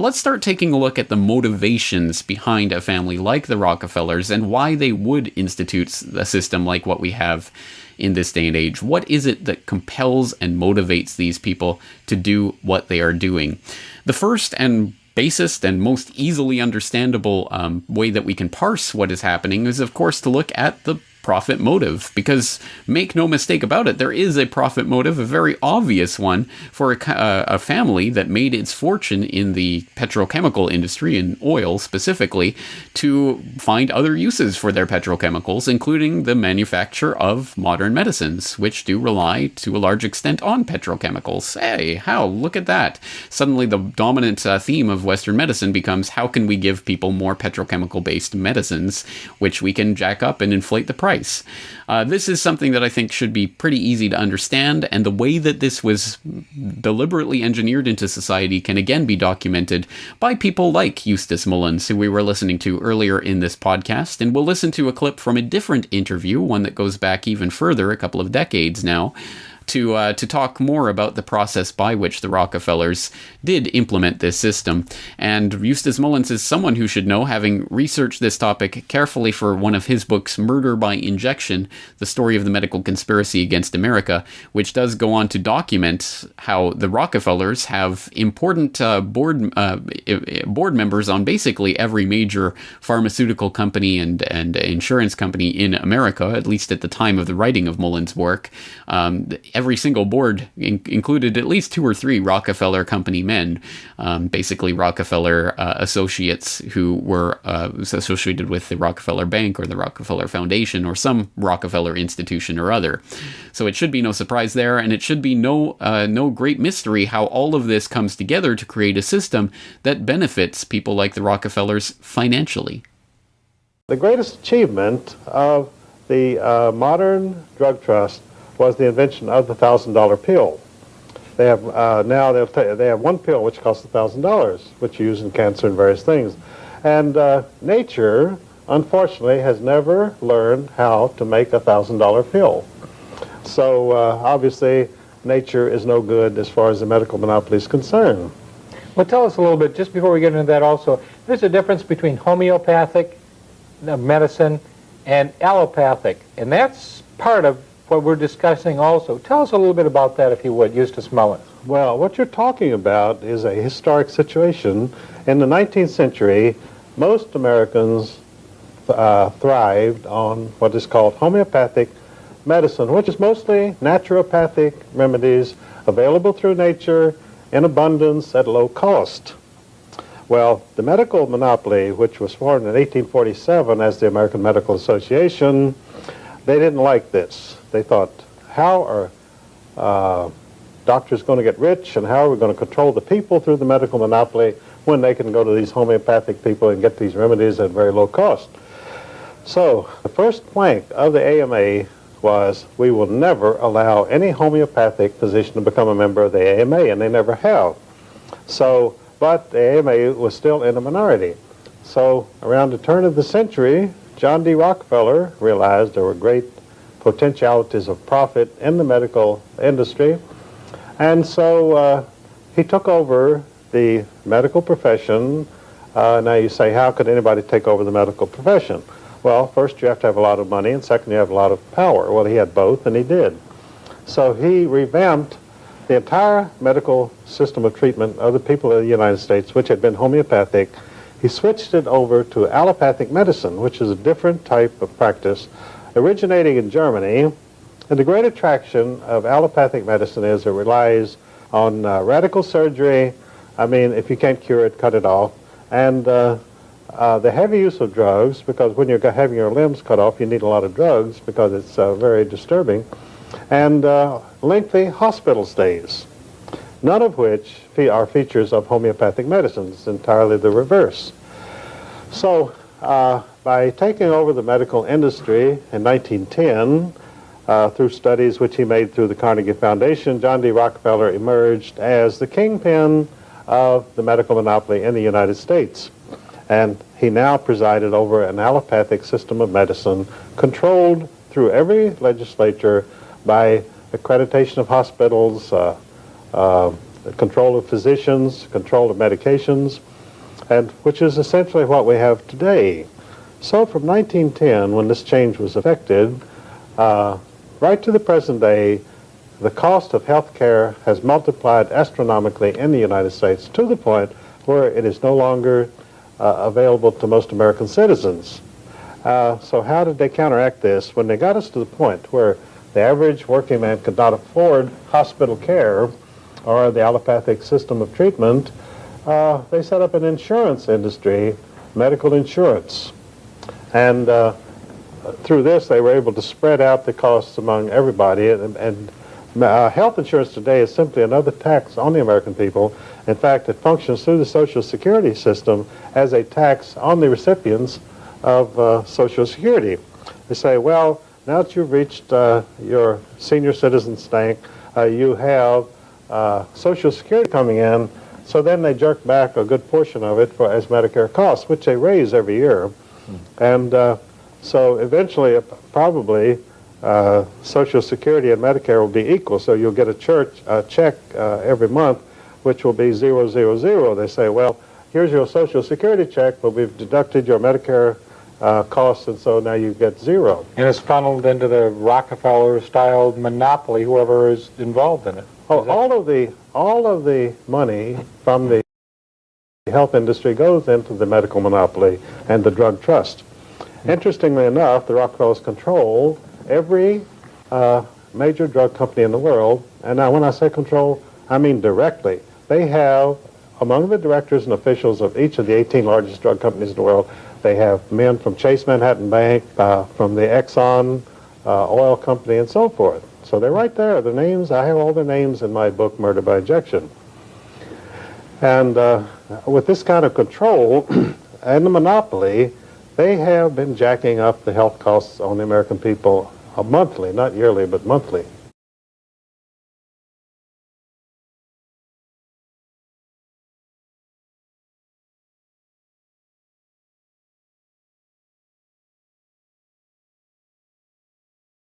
Let's start taking a look at the motivations behind a family like the Rockefellers and why they would institute a system like what we have in this day and age. What is it that compels and motivates these people to do what they are doing? The first and basest and most easily understandable way that we can parse what is happening is, of course, to look at the profit motive, because make no mistake about it, there is a profit motive, a very obvious one, for a family that made its fortune in the petrochemical industry, in oil specifically, to find other uses for their petrochemicals, including the manufacture of modern medicines, which do rely to a large extent on petrochemicals. Hey, how? Look at that. Suddenly the dominant theme of Western medicine becomes, how can we give people more petrochemical-based medicines, which we can jack up and inflate the price. This is something that I think should be pretty easy to understand, and the way that this was deliberately engineered into society can again be documented by people like Eustace Mullins, who we were listening to earlier in this podcast, and we'll listen to a clip from a different interview, one that goes back even further, a couple of decades now, to talk more about the process by which the Rockefellers did implement this system. And Eustace Mullins is someone who should know, having researched this topic carefully for one of his books, Murder by Injection, The Story of the Medical Conspiracy Against America, which does go on to document how the Rockefellers have important board members on basically every major pharmaceutical company and insurance company in America, at least at the time of the writing of Mullins' work. Every single board included at least 2 or 3 Rockefeller company men, basically Rockefeller associates who were associated with the Rockefeller Bank or the Rockefeller Foundation or some Rockefeller institution or other. So it should be no surprise there, and it should be no great mystery how all of this comes together to create a system that benefits people like the Rockefellers financially. The greatest achievement of the modern drug trust was the invention of the $1,000 pill. They have now they have one pill which costs $1,000, which you use in cancer and various things. And nature, unfortunately, has never learned how to make a $1,000 pill. So obviously, nature is no good as far as the medical monopoly is concerned. Well, tell us a little bit, just before we get into that also, there's a difference between homeopathic medicine and allopathic, and that's part of what we're discussing also. Tell us a little bit about that, if you would, Eustace Mullins. Well, what you're talking about is a historic situation. In the 19th century, most Americans thrived on what is called homeopathic medicine, which is mostly naturopathic remedies available through nature in abundance at low cost. Well, the medical monopoly, which was formed in 1847 as the American Medical Association, they didn't like this. They thought, how are doctors going to get rich, and how are we going to control the people through the medical monopoly when they can go to these homeopathic people and get these remedies at very low cost? So the first plank of the AMA was, we will never allow any homeopathic physician to become a member of the AMA, and they never have. So, but the AMA was still in a minority. So around the turn of the century, John D. Rockefeller realized there were great potentialities of profit in the medical industry, and so he took over the medical profession. Now you say, how could anybody take over the medical profession? Well, first you have to have a lot of money, and second you have a lot of power. Well, he had both, and he did. So he revamped the entire medical system of treatment of the people of the United States, which had been homeopathic. He switched it over to allopathic medicine, which is a different type of practice, originating in Germany. And the great attraction of allopathic medicine is it relies on radical surgery. I mean, if you can't cure it, cut it off. And the heavy use of drugs, because when you're having your limbs cut off, you need a lot of drugs because it's very disturbing. And lengthy hospital stays, none of which are features of homeopathic medicine. It's entirely the reverse. So by taking over the medical industry in 1910, through studies which he made through the Carnegie Foundation, John D. Rockefeller emerged as the kingpin of the medical monopoly in the United States. And he now presided over an allopathic system of medicine controlled through every legislature by accreditation of hospitals, control of physicians, control of medications, and which is essentially what we have today. So from 1910, when this change was effected, right to the present day, the cost of health care has multiplied astronomically in the United States to the point where it is no longer available to most American citizens. So how did they counteract this? When they got us to the point where the average working man could not afford hospital care or the allopathic system of treatment, they set up an insurance industry, medical insurance. And through this, they were able to spread out the costs among everybody. And health insurance today is simply another tax on the American people. In fact, it functions through the Social Security system as a tax on the recipients of Social Security. They say, well, now that you've reached your senior citizen stank, you have Social Security coming in, so then they jerk back a good portion of it as Medicare costs, which they raise every year. And so eventually, probably, Social Security and Medicare will be equal, so you'll get a check every month, which will be 000. They say, well, here's your Social Security check, but we've deducted your Medicare costs, and so now you get zero. And it's funneled into the Rockefeller-style monopoly, whoever is involved in it. Oh, all of the money from the health industry goes into the medical monopoly and the drug trust. Interestingly enough, the Rockefellers control every major drug company in the world, and now when I say control, I mean directly. They have, among the directors and officials of each of the 18 largest drug companies in the world, they have men from Chase Manhattan Bank, from the Exxon oil company, and so forth. So they're right there. The names, I have all their names in my book, Murder by Injection. And with this kind of control and the monopoly, they have been jacking up the health costs on the American people monthly, not yearly, but monthly.